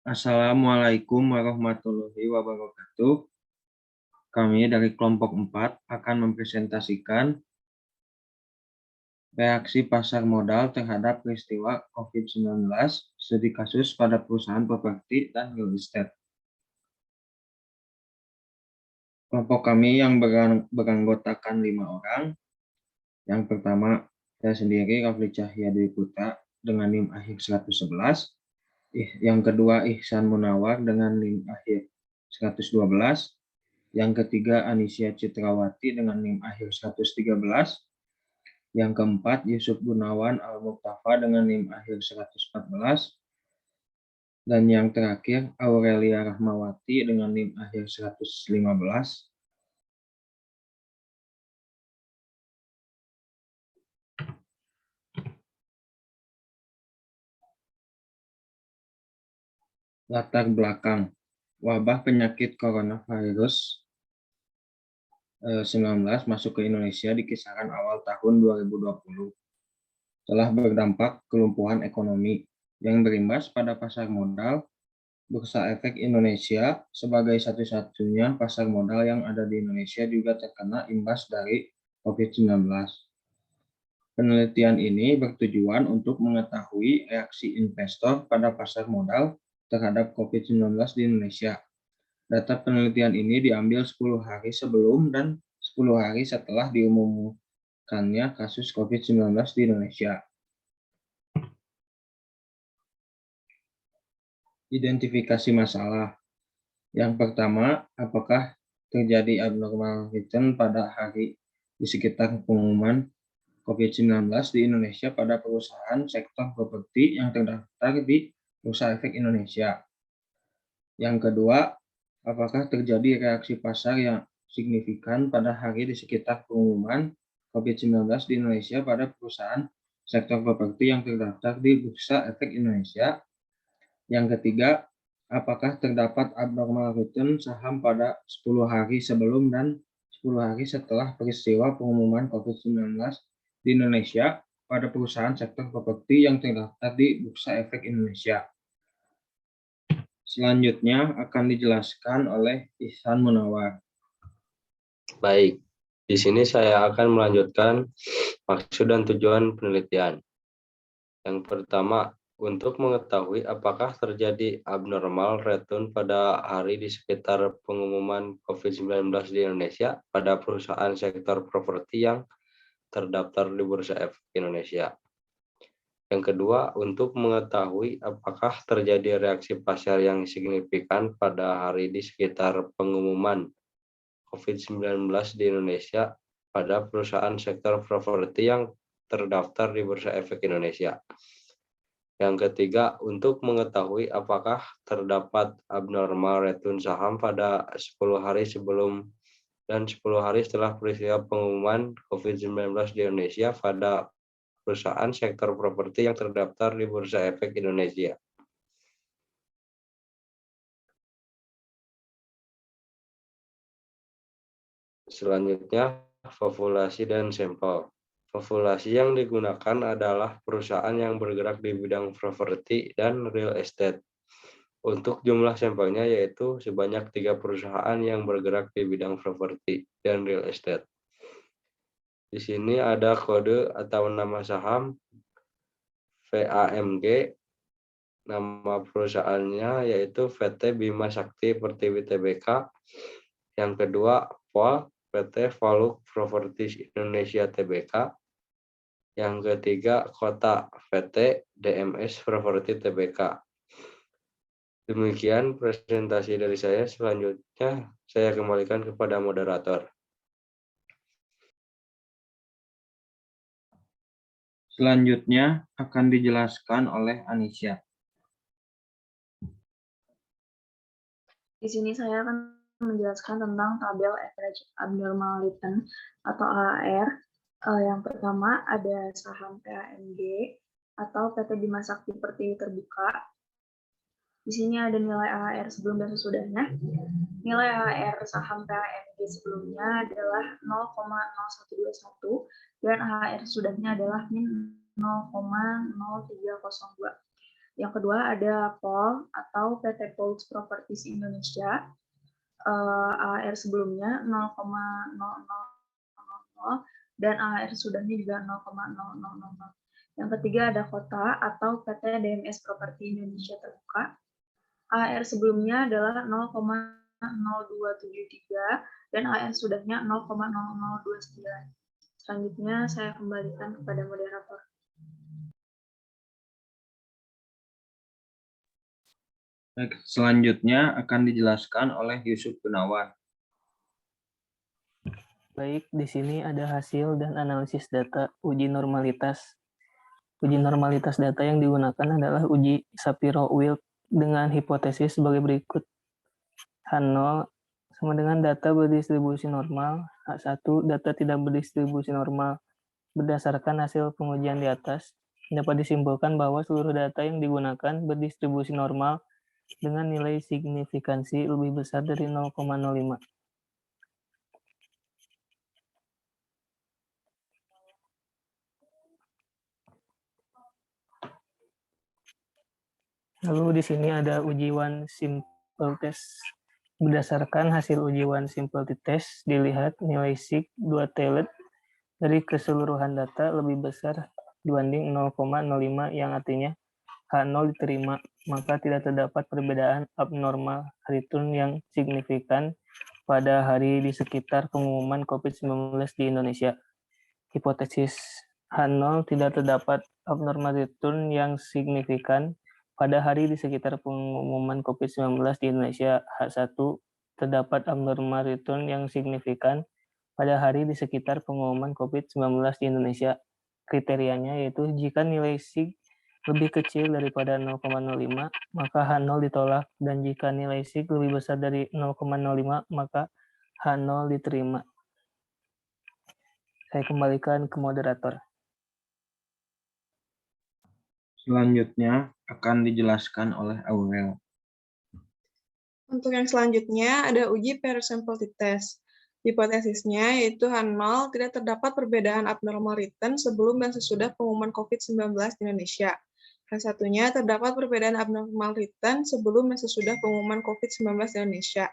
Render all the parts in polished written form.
Assalamualaikum warahmatullahi wabarakatuh. Kami dari kelompok 4 akan mempresentasikan reaksi pasar modal terhadap peristiwa COVID-19, studi kasus pada perusahaan properti dan real estate. Kelompok kami yang beranggotakan 5 orang. Yang pertama, saya sendiri, Rafli Cahya Dwi Putra, dengan NIM akhir 111. Yang kedua, Ihsan Munawar dengan NIM akhir 112. Yang ketiga, Anisya Citrawati dengan NIM akhir 113. Yang keempat, Yusuf Gunawan Al-Muqtafa dengan NIM akhir 114. Dan yang terakhir, Aurelia Rahmawati dengan NIM akhir 115. Latar belakang wabah penyakit coronavirus 19 masuk ke Indonesia di kisaran awal tahun 2020. Telah berdampak kelumpuhan ekonomi yang berimbas pada pasar modal. Bursa Efek Indonesia sebagai satu-satunya pasar modal yang ada di Indonesia juga terkena imbas dari COVID-19. Penelitian ini bertujuan untuk mengetahui reaksi investor pada pasar modal terhadap COVID-19 di Indonesia. Data penelitian ini diambil 10 hari sebelum dan 10 hari setelah diumumkannya kasus COVID-19 di Indonesia. Identifikasi masalah. Yang pertama, apakah terjadi abnormal return pada hari di sekitar pengumuman COVID-19 di Indonesia pada perusahaan sektor properti yang terdaftar di Bursa Efek Indonesia. Yang kedua, apakah terjadi reaksi pasar yang signifikan pada hari di sekitar pengumuman COVID-19 di Indonesia pada perusahaan sektor properti yang terdaftar di Bursa Efek Indonesia. Yang ketiga, apakah terdapat abnormal return saham pada 10 hari sebelum dan 10 hari setelah peristiwa pengumuman COVID-19 di Indonesia pada perusahaan sektor properti yang terdaftar di Bursa Efek Indonesia. Selanjutnya akan dijelaskan oleh Ihsan Munawar. Baik, di sini saya akan melanjutkan maksud dan tujuan penelitian. Yang pertama, untuk mengetahui apakah terjadi abnormal return pada hari di sekitar pengumuman COVID-19 di Indonesia pada perusahaan sektor properti yang terdaftar di Bursa Efek Indonesia. Yang kedua, untuk mengetahui apakah terjadi reaksi pasar yang signifikan pada hari di sekitar pengumuman COVID-19 di Indonesia pada perusahaan sektor properti yang terdaftar di Bursa Efek Indonesia. Yang ketiga, untuk mengetahui apakah terdapat abnormal return saham pada 10 hari sebelum dan 10 hari setelah peristiwa pengumuman COVID-19 di Indonesia pada perusahaan sektor properti yang terdaftar di Bursa Efek Indonesia. Selanjutnya, populasi dan sampel. Populasi yang digunakan adalah perusahaan yang bergerak di bidang properti dan real estate. Untuk jumlah sampelnya yaitu sebanyak 3 perusahaan yang bergerak di bidang properti dan real estate. Di sini ada kode atau nama saham VAMG, nama perusahaannya yaitu PT Bima Sakti Pertiwi Tbk. Yang kedua, POL, PT Valuk Properties Indonesia Tbk. Yang ketiga, Kota, PT DMS Property Tbk. Demikian presentasi dari saya. Selanjutnya, saya kembalikan kepada moderator. Selanjutnya akan dijelaskan oleh Anisya. Di sini saya akan menjelaskan tentang tabel average abnormal return atau AAR. Yang pertama ada saham PAMG atau PT Bima Sakti Pertiwi Terbuka. Di sini ada nilai AAR sebelum dan sesudahnya. Nilai AAR saham PAMG sebelumnya adalah 0,0121 dan AAR sesudahnya adalah min 0,0302. Yang kedua ada POL atau PT Polls Properties Indonesia. AAR sebelumnya 0,0000 dan AAR sudahnya juga 0,0000. Yang ketiga ada kota atau PT DMS Properti Indonesia Terbuka. AAR sebelumnya adalah 0,0273 dan AAR sudahnya 0,0029. Selanjutnya saya kembalikan kepada moderator. Baik, selanjutnya akan dijelaskan oleh Yusuf Gunawan. Baik, di sini ada hasil dan analisis data uji normalitas. Uji normalitas data yang digunakan adalah uji Shapiro-Wilk dengan hipotesis sebagai berikut. H0 sama dengan data berdistribusi normal, H1 data tidak berdistribusi normal. Berdasarkan hasil pengujian di atas, dapat disimpulkan bahwa seluruh data yang digunakan berdistribusi normal dengan nilai signifikansi lebih besar dari 0,05. Lalu di sini ada uji one simple test. Berdasarkan hasil uji one simple test, dilihat nilai sig 2 tailored dari keseluruhan data lebih besar dibanding 0,05 yang artinya H0 diterima, maka tidak terdapat perbedaan abnormal return yang signifikan pada hari di sekitar pengumuman COVID-19 di Indonesia. Hipotesis H0 tidak terdapat abnormal return yang signifikan pada hari di sekitar pengumuman COVID-19 di Indonesia. H1 terdapat abnormal return yang signifikan pada hari di sekitar pengumuman COVID-19 di Indonesia. Kriterianya yaitu jika nilai sig lebih kecil daripada 0,05, maka H0 ditolak, dan jika nilai sig lebih besar dari 0,05, maka H0 diterima. Saya kembalikan ke moderator. Selanjutnya akan dijelaskan oleh Aurel. Untuk yang selanjutnya ada uji pair sample test. Hipotesisnya yaitu H0 tidak terdapat perbedaan abnormal return sebelum dan sesudah pengumuman COVID-19 di Indonesia. H1-nya terdapat perbedaan abnormal return sebelum dan sesudah pengumuman COVID-19 di Indonesia.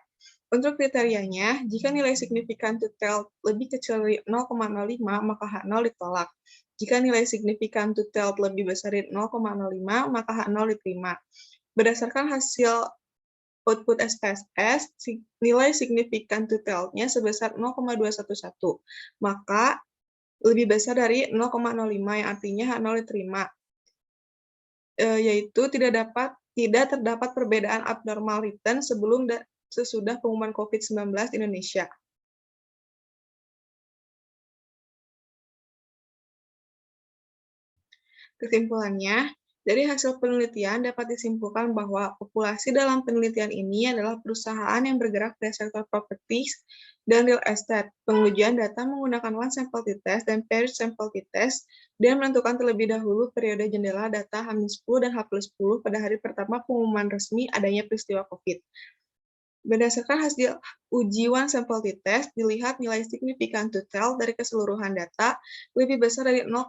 Untuk kriterianya, jika nilai signifikan to tail lebih kecil dari 0,05, maka H0 ditolak. Jika nilai signifikan to tail lebih besar dari 0,05, maka H0 diterima. Berdasarkan hasil output SPSS, nilai signifikan to tail-nya sebesar 0,211, maka lebih besar dari 0,05 yang artinya H0 diterima, yaitu tidak terdapat perbedaan abnormal return sebelum dan sesudah pengumuman COVID-19 di Indonesia. Kesimpulannya, dari hasil penelitian dapat disimpulkan bahwa populasi dalam penelitian ini adalah perusahaan yang bergerak pada sektor properties dan real estate. Pengujian data menggunakan one sample test dan paired sample test dan menentukan terlebih dahulu periode jendela data H-10 dan H+10 pada hari pertama pengumuman resmi adanya peristiwa COVID. Berdasarkan hasil uji one sample test, dilihat nilai signifikan to tail dari keseluruhan data lebih besar dari 0,05,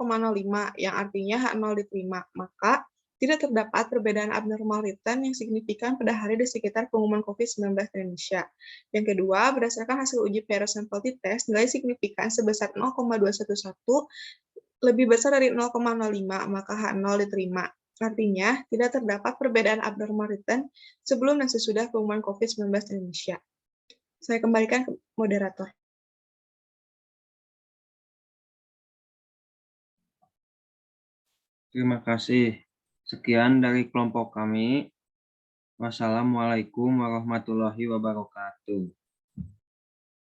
yang artinya H0 diterima, maka tidak terdapat perbedaan abnormal return yang signifikan pada hari di sekitar pengumuman COVID-19 di Indonesia. Yang kedua, berdasarkan hasil uji pair sample test, nilai signifikan sebesar 0,211 lebih besar dari 0,05, maka H0 diterima. Artinya, tidak terdapat perbedaan abnormal return sebelum dan sesudah pengumuman COVID-19 di Indonesia. Saya kembalikan ke moderator. Terima kasih. Sekian dari kelompok kami. Wassalamualaikum warahmatullahi wabarakatuh.